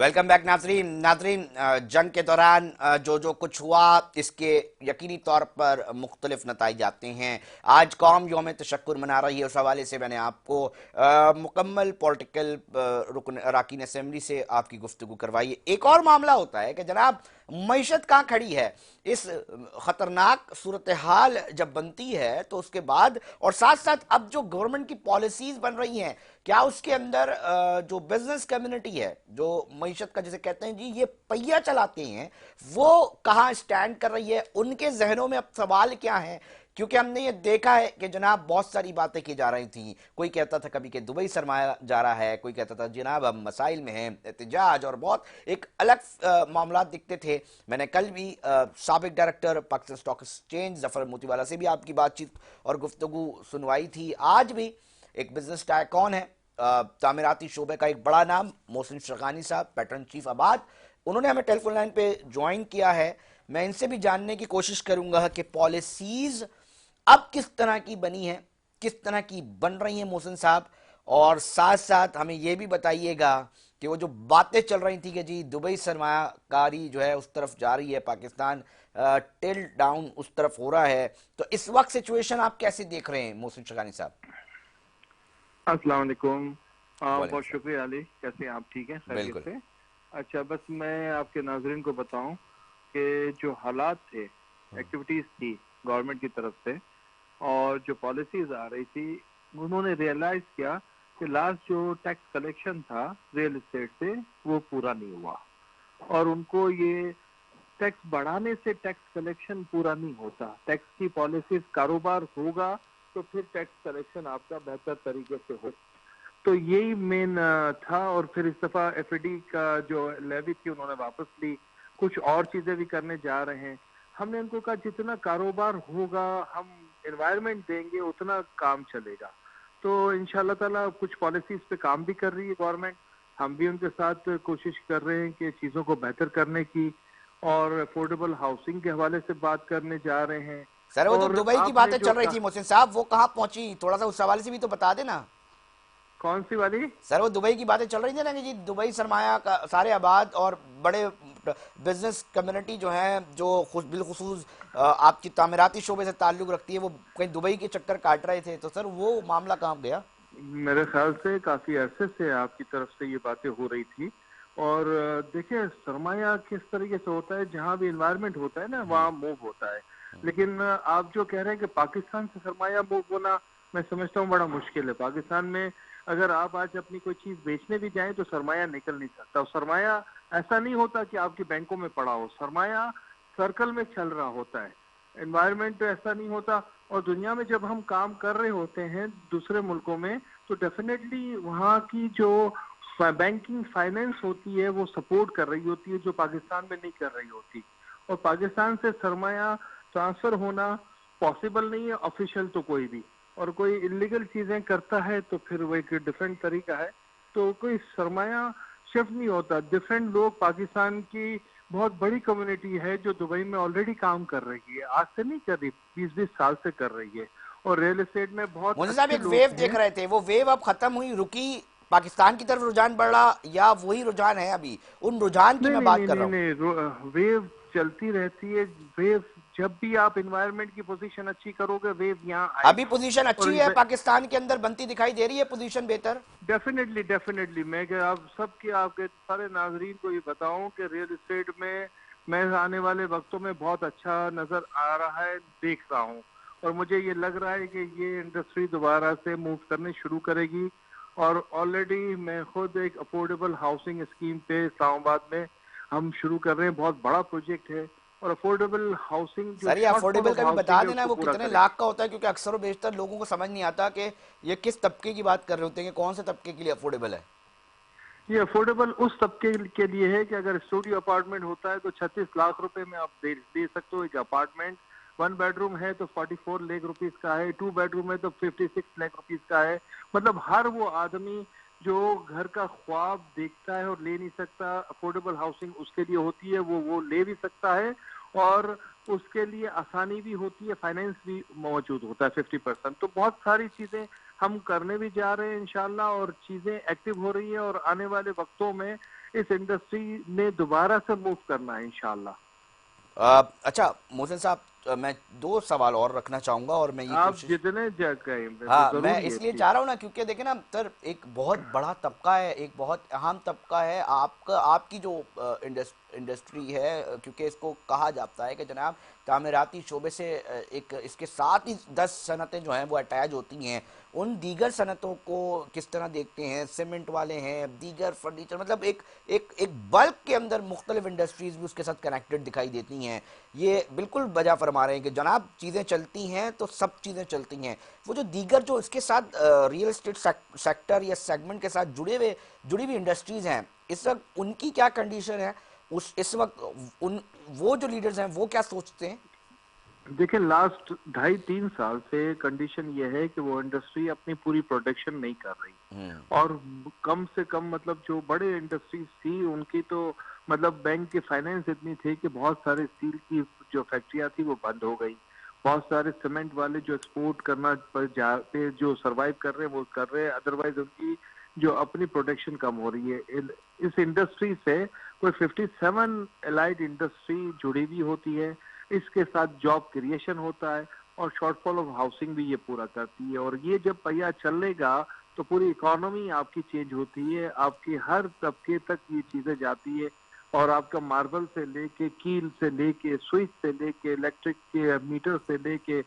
Welcome back नाजरीन। नाजरीन, जंग के दौरान जो कुछ हुआ इसके यकीनी तौर पर मुख्तलिफ नताइज आते हैं। आज कौम यौम तशक्कुर मना रही है, उस हवाले से मैंने आपको मुकम्मल पॉलिटिकल रुकन अरकान असम्बली से आपकी गुफ्तगू करवाई है। एक और मामला होता है कि जनाब मईशत कहाँ खड़ी है। इस ख़तरनाक सूरत हाल जब बनती है तो उसके बाद और साथ साथ अब जो गवर्नमेंट की पॉलिसीज बन रही हैं, क्या उसके अंदर जो बिजनेस कम्युनिटी है, जो मईशत का जिसे कहते हैं जी ये पहिया चलाते हैं, वो कहाँ स्टैंड कर रही है, उनके जहनों में अब सवाल क्या है। क्योंकि हमने ये देखा है कि जनाब बहुत सारी बातें की जा रही थी। कोई कहता था कभी कि दुबई सरमाया जा रहा है, कोई कहता था जनाब हम मसाइल में हैं, एहतजाज और बहुत एक अलग मामला दिखते थे। मैंने कल भी साबिक director Pakistan stock exchange Zafar Motiwala से भी आपकी बातचीत और गुफ्तगू सुनवाई थी। आज भी एक बिजनेस टाइकॉन है, तामीराती शोबे का एक बड़ा नाम मोहसिन शरगानी साहब, पैटर्न चीफ आबाद, उन्होंने हमें टेलीफोन लाइन पे ज्वाइन किया है। मैं इनसे भी जानने की कोशिश करूंगा कि पॉलिसीज अब किस तरह की बनी है, किस तरह की बन रही हैं मोहसिन साहब, और साथ साथ हमें यह भी बताइएगा कि वो जो बातें चल रही थी कि जी दुबई सरमायाकारी जो है उस तरफ जा रही है, पाकिस्तान टिल डाउन उस तरफ हो रहा है, तो इस वक्त सिचुएशन आप कैसे देख रहे हैं मोहसिन शरगानी साहब? अस्सलाम वालेकुम। बहुत वालेकुम शुक्रिया अली, कैसे हैं आप? ठीक हैं, सलाम। खैरियत बिल्कुल। से? अच्छा, बस मैं आपके नाजरीन को बताऊं कि जो हालात थे, एक्टिविटीज थी गवर्नमेंट की तरफ से और जो पॉलिसीज आ रही थी, उन्होंने रियलाइज किया कि लास्ट जो टैक्स कलेक्शन था रियल एस्टेट से वो पूरा नहीं हुआ और उनको ये टैक्स बढ़ाने से टैक्स कलेक्शन पूरा नहीं होता। टैक्स की पॉलिसीज कारोबार होगा तो फिर टैक्स कलेक्शन आपका बेहतर तरीके से हो। तो यही मेन था। और फिर इस दफा एफडी का जो लेवी थी उन्होंने वापस ली, कुछ और चीजें भी करने जा रहे हैं। हमने उनको कहा जितना कारोबार होगा हम एनवायरनमेंट देंगे उतना काम चलेगा। तो इंशाल्लाह ताला कुछ पॉलिसीज पे काम भी कर रही है गवर्नमेंट, हम भी उनके साथ कोशिश कर रहे हैं कि चीजों को बेहतर करने की, और अफोर्डेबल हाउसिंग के हवाले से बात करने जा रहे हैं। सर वो जो और दुबई की आपने बातें जो चल रही थी कहा, मोहसिन साहब, वो कहाँ पहुंची, थोड़ा सा उस हवाले से भी तो बता देना। कौन सी वाली? सर वो दुबई की बातें चल रही थी ना कि जी दुबई सरमाया का सारे आबाद और बड़े बिजनेस कम्युनिटी जो है, जो बिलखुसूस आपकी तामीराती शोबे से ताल्लुक रखती है, वो कहीं दुबई के चक्कर काट रहे थे, तो सर वो मामला कहाँ गया? मेरे ख्याल से काफी अरसे से आपकी तरफ से ये बातें हो रही थी। और देखिए, सरमाया किस तरीके से होता है, जहाँ भी इन्वायरमेंट होता है ना वहाँ मूव होता है। लेकिन आप जो कह रहे हैं कि पाकिस्तान से सरमाया मूव होना, मैं समझता हूँ बड़ा मुश्किल है। पाकिस्तान में अगर आप आज अपनी कोई चीज बेचने भी जाएं तो सरमाया निकल नहीं सकता। और सरमाया ऐसा नहीं होता कि आपकी बैंकों में पड़ा हो, सरमाया सर्कल में चल रहा होता है, एनवायरनमेंट तो ऐसा नहीं होता। और दुनिया में जब हम काम कर रहे होते हैं दूसरे मुल्कों में, तो डेफिनेटली वहाँ की जो बैंकिंग फाइनेंस होती है वो सपोर्ट कर रही होती है, जो पाकिस्तान में नहीं कर रही होती। और पाकिस्तान से सरमाया ट्रांसफर होना पॉसिबल नहीं है ऑफिशियल तो कोई भी। और कोई इलीगल चीजें करता है तो फिर वो एक डिफरेंट तरीका है। तो कोई सरमाया शिफ्ट नहीं होता। डिफरेंट लोग, पाकिस्तान की बहुत बड़ी कम्युनिटी है जो दुबई में ऑलरेडी काम कर रही है, आज से नहीं कर रही, 20-20 साल से कर रही है। और रियल एस्टेट में बहुत मोहसिन साहब अच्छे एक लोग वेव देख हैं। रहे थे, वो वेव अब खत्म हुई, रुकी, पाकिस्तान की तरफ रुझान बढ़ रहा, या वही रुझान है अभी? उन रुझान की नहीं मैं नहीं बात नहीं कर नहीं रहा हूँ। नहीं, वेव चलती रहती है। वेव, जब भी आप इन्वायरमेंट की पोजीशन अच्छी करोगे वेव यहाँ अभी आएगी। पोजीशन अच्छी और है पाकिस्तान के अंदर, बनती दिखाई दे रही है पोजीशन बेहतर? डेफिनेटली डेफिनेटली, मैं क्या आप सबके, आपके सारे नाजरीन को ये बताऊं कि रियल एस्टेट में मैं आने वाले वक्तों में बहुत अच्छा नजर आ रहा है, देख रहा हूं। और मुझे ये लग रहा है कि ये इंडस्ट्री दोबारा से मूव करने शुरू करेगी। और ऑलरेडी मैं खुद एक अफोर्डेबल हाउसिंग स्कीम पे इस्लामाबाद में हम शुरू कर रहे हैं, बहुत बड़ा प्रोजेक्ट है। और अफोर्डेबल हाउसिंग जो सर ये शॉर्टफॉल अफोर्डेबल ऑफ का भी बता हाउसिंग है देना, उसको वो पूरा कितने करेंगे। लाख का होता है, क्योंकि अक्सर और बेशतर लोगों को समझ नहीं आता कि ये किस तबके की बात कर रहे होते हैं, कि कौन से तबके के लिए अफोर्डेबल है। ये अफोर्डेबल उस तबके के लिए है कि अगर स्टूडियो अपार्टमेंट होता है तो 36 लाख रुपए में आप दे सकते हो एक अपार्टमेंट। 1 बेडरूम है तो 44 लाख रुपीज का है, 2 बेडरूम है तो 56 लाख रुपीज का है। मतलब हर वो आदमी जो घर का ख्वाब देखता है और ले नहीं सकता, अफोर्डेबल हाउसिंग उसके लिए होती है, वो ले भी सकता है। और उसके लिए आसानी भी होती है, फाइनेंस भी मौजूद होता है 50%। तो बहुत सारी चीजें हम करने भी जा रहे हैं इंशाल्लाह, और चीजें एक्टिव हो रही है। और आने वाले वक्तों में इस इंडस्ट्री ने दोबारा से मूव करना है इंशाल्लाह। अच्छा मोहसिन साहब, मैं दो सवाल और रखना चाहूंगा और मैं ये आप कोशिश, जितने कहें वो हाँ मैं जरूरी है इसलिए प्लीज। चाह रहा हूँ ना, क्योंकि देखे ना सर, एक बहुत बड़ा तबका है, एक बहुत अहम तबका है आपका, आपकी जो इंडस्ट्री है, क्योंकि इसको कहा जाता है कि जनाब तामीराती शोबे से एक इसके साथ ही 10 सनतें जो हैं वो अटैच होती हैं। उन दीगर सनतों को किस तरह देखते हैं? सीमेंट वाले हैं, दीगर फर्नीचर, मतलब एक एक एक बल्क के अंदर मुख्तलिफ इंडस्ट्रीज भी उसके साथ कनेक्टेड दिखाई देती हैं। ये बिल्कुल बजा फरमा रहे हैं कि जनाब चीज़ें चलती हैं तो सब चीज़ें चलती हैं। वो जो दीगर जो इसके साथ रियल एस्टेट सेक्टर या सेगमेंट के साथ जुड़ी हुई इंडस्ट्रीज हैं, इस वक्त उनकी क्या कंडीशन है? उस इस वक्त उन वो जो लीडर्स हैं वो क्या सोचते हैं? देखिए लास्ट 2.5-3 साल से कंडीशन ये है कि वो इंडस्ट्री अपनी पूरी प्रोडक्शन नहीं कर रही। हम्म। और कम से कम मतलब जो बड़े इंडस्ट्रीज थी उनकी तो मतलब बैंक की फाइनेंस इतनी थी कि बहुत सारे स्टील की जो फैक्ट्रियां थी वो बंद हो गई। बहुत सारे सीमेंट वाले जो एक्सपोर्ट करना पर जाते जो सरवाइव कर रहे हैं वो कर रहे हैं, अदरवाइज उनकी जो अपनी प्रोडक्शन कम हो रही है। इस इंडस्ट्री से कोई 57 एलाइड इंडस्ट्री जुड़ी हुई होती है। इसके साथ जॉब क्रिएशन होता है और शॉर्टफॉल ऑफ हाउसिंग भी ये पूरा करती है। और ये जब पहिया चलेगा तो पूरी इकोनॉमी आपकी चेंज होती है, आपकी हर तबके तक ये चीजें जाती है। और आपका मार्बल से लेके कील से लेके स्विच से लेके इलेक्ट्रिक के मीटर से लेके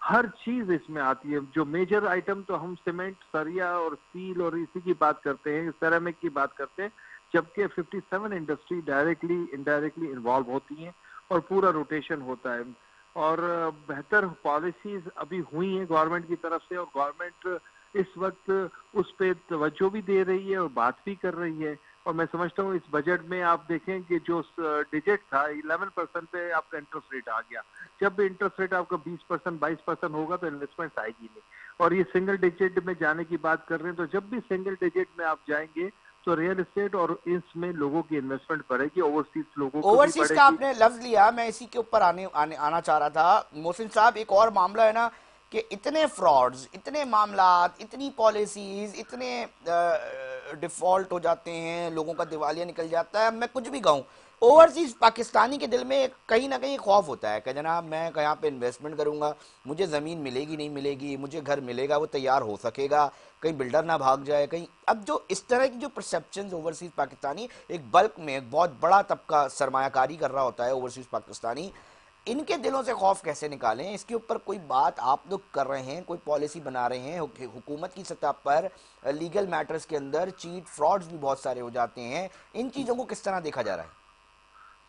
हर चीज इसमें आती है। जो मेजर आइटम तो हम सीमेंट, सरिया और स्टील और इसी की बात करते हैं, सेरेमिक की बात करते हैं, जबकि 57 इंडस्ट्री डायरेक्टली इनडायरेक्टली इन्वॉल्व होती हैं और पूरा रोटेशन होता है। और बेहतर पॉलिसीज अभी हुई हैं गवर्नमेंट की तरफ से, और गवर्नमेंट इस वक्त उस पे तवज्जो भी दे रही है और बात भी कर रही है। और मैं समझता हूँ इस बजट में आप देखें कि जो डिजिट था 11% पे आपका इंटरेस्ट रेट आ गया। जब भी इंटरेस्ट रेट आपका 20% 22% होगा तो इन्वेस्टमेंट आएगी नहीं। और ये सिंगल डिजिट में जाने की बात कर रहे हैं, तो जब भी सिंगल डिजिट में आप जाएंगे तो रियल एस्टेट और इसमें लोगों की इन्वेस्टमेंट बढ़ेगी, ओवरसीज लोगों की भी ओवरसीज का बढ़ेगी। आपने लफ्ज लिया, मैं इसी के ऊपर आना चाह रहा था मोहसिन साहब। एक और मामला है ना कि इतने फ्रॉड्स, इतने मामलात, इतनी पॉलिसीज, इतने डिफॉल्ट हो जाते हैं, लोगों का दिवालिया निकल जाता है। मैं कुछ भी कहूँ, ओवरसीज पाकिस्तानी के दिल में कहीं ना कहीं खौफ होता है कि जनाब मैं यहाँ पे इन्वेस्टमेंट करूंगा, मुझे ज़मीन मिलेगी नहीं मिलेगी, मुझे घर मिलेगा वो तैयार हो सकेगा, कहीं बिल्डर ना भाग जाए कहीं। अब जो इस तरह की जो परसेप्शन ओवरसीज पाकिस्तानी, एक बल्क में एक बहुत बड़ा तबका सरमायाकारी कर रहा होता है ओवरसीज पाकिस्तानी, इनके दिलों से खौफ कैसे निकालें? इसके ऊपर कोई बात आप लोग कर रहे हैं, कोई पॉलिसी बना रहे हैं? हुकूमत की सतह पर लीगल मैटर्स के अंदर चीट फ्रॉड्स भी बहुत सारे हो जाते हैं, इन चीज़ों को किस तरह देखा जा रहा है?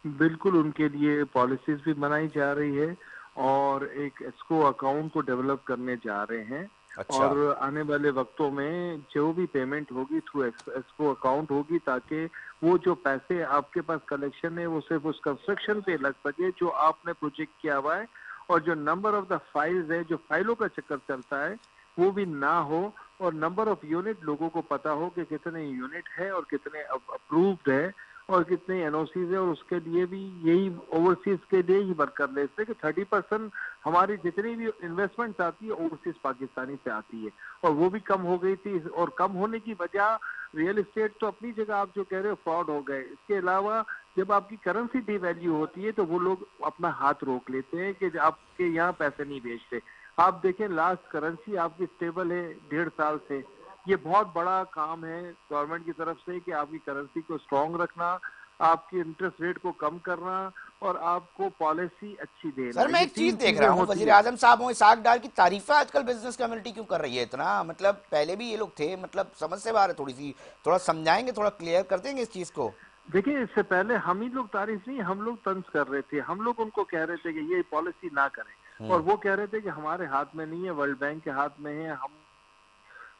बिल्कुल उनके लिए पॉलिसीज भी बनाई जा रही है और एक एस्को अकाउंट को डेवलप करने जा रहे हैं। अच्छा। और आने वाले वक्तों में जो भी पेमेंट होगी थ्रू एस्को अकाउंट होगी, ताकि वो जो पैसे आपके पास कलेक्शन है वो सिर्फ उस कंस्ट्रक्शन पे लग सके जो आपने प्रोजेक्ट किया हुआ है। और जो नंबर ऑफ द फाइल्स है, जो फाइलों का चक्कर चलता है, वो भी ना हो। और नंबर ऑफ यूनिट लोगों को पता हो कि कितने यूनिट है और कितने अप्रूव्ड है और कितने एनओसीज है। और उसके लिए भी यही ओवरसीज के लिए ही वर्क कर लेते हैं कि 30% हमारी जितनी भी इन्वेस्टमेंट आती है ओवरसीज पाकिस्तानी से आती है। और वो भी कम हो गई थी। और कम होने की वजह रियल एस्टेट तो अपनी जगह आप जो कह रहे हो फ्रॉड हो गए, इसके अलावा जब आपकी करेंसी डिवैल्यू होती है तो वो लोग अपना हाथ रोक लेते हैं कि आपके यहाँ पैसे नहीं भेजते। आप देखें लास्ट करेंसी आपकी स्टेबल है 1.5 साल से। ये बहुत बड़ा काम है गवर्नमेंट की तरफ से कि आपकी करेंसी को स्ट्रांग रखना, आपकी इंटरेस्ट रेट को कम करना और आपको पॉलिसी अच्छी सर देना। मैं ये एक चीज 3 देख चीजें रहा हूँ, होती वजीर है। आजम साहब हो, इसाक डार की तारीफें आजकल बिजनेस कम्युनिटी क्यों कर रही है इतना? मतलब पहले भी ये लोग थे, मतलब समझ से बाहर है थोड़ी सी, थोड़ा समझाएंगे, थोड़ा क्लियर कर देंगे इस चीज को? देखिए इससे पहले हम ही लोग तारीफ नहीं, हम लोग तंज कर रहे थे। हम लोग उनको कह रहे थे कि ये पॉलिसी ना करें। और वो कह रहे थे कि हमारे हाथ में नहीं है, वर्ल्ड बैंक के हाथ में है।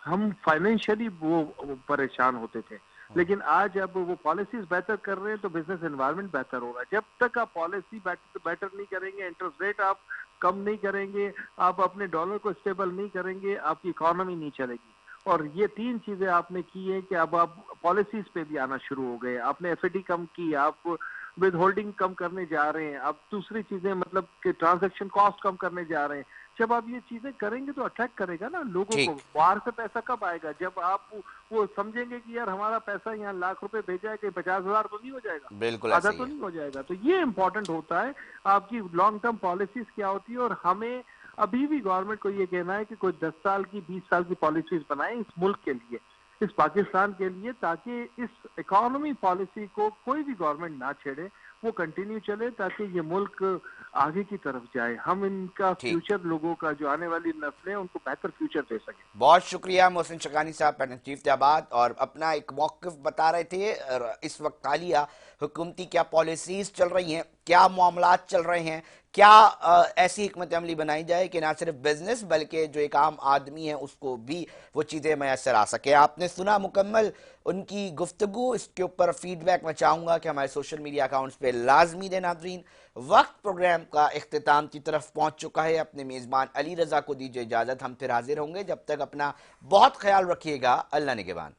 हम फाइनेंशियली वो परेशान होते थे। लेकिन आज अब वो पॉलिसीज बेहतर कर रहे हैं तो बिजनेस एनवायरनमेंट बेहतर होगा। जब तक आप पॉलिसी बेटर नहीं करेंगे, इंटरेस्ट रेट आप कम नहीं करेंगे, आप अपने डॉलर को स्टेबल नहीं करेंगे, आपकी इकोनॉमी नहीं चलेगी। और ये 3 चीजें आपने की है कि अब आप पॉलिसीज पे भी आना शुरू हो गए। आपने एफडी कम की, आप विद होल्डिंग कम करने जा रहे हैं, अब दूसरी चीजें मतलब कि ट्रांजैक्शन कॉस्ट कम करने जा रहे हैं। जब आप ये चीजें करेंगे तो अट्रैक्ट करेगा ना लोगों को। ठीक। बाहर से पैसा कब आएगा? जब आप वो समझेंगे कि यार हमारा पैसा यहाँ लाख रुपए भेजा है, कि 50,000 तो नहीं हो जाएगा, बिल्कुल आधा ऐसा ही तो है। नहीं हो जाएगा। तो ये इंपॉर्टेंट होता है आपकी लॉन्ग टर्म पॉलिसीज क्या होती है। और हमें अभी भी गवर्नमेंट को ये कहना है कि कोई 10 साल की 20 साल की पॉलिसीज बनाए इस मुल्क के लिए, इस पाकिस्तान के लिए, ताकि इस इकोनॉमी पॉलिसी को कोई भी गवर्नमेंट ना छेड़े, वो कंटिन्यू चले, ताकि ये मुल्क आगे की तरफ जाए। हम इनका ठीक। फ्यूचर, लोगों का जो आने वाली नस्लें, उनको बेहतर फ्यूचर दे सकें। बहुत शुक्रिया मोहसिन शकानी साहब, पैनल चीफ इत्तेहाबाद, और अपना एक मौक़िफ़ बता रहे थे। और इस वक्त हालिया हुकूमती क्या पॉलिसीज़ चल रही हैं, क्या मामलात चल रहे हैं, क्या ऐसी हिकमत अमली बनाई जाए कि ना सिर्फ बिजनेस बल्कि जो एक आम आदमी है उसको भी वो चीज़ें मैसर आ सके। आपने सुना मुकम्मल उनकी गुफ्तगू। इसके ऊपर फीडबैक मैं चाहूँगा कि हमारे सोशल मीडिया अकाउंट्स पे लाजमी दें। नाज़रीन, वक्त प्रोग्राम का इख्तिताम की तरफ पहुँच चुका है। अपने मेज़बान अली रज़ा को दीजिए इजाज़त। हम फिर हाजिर होंगे। जब तक अपना बहुत ख्याल रखिएगा। अल्लाह निगहबान।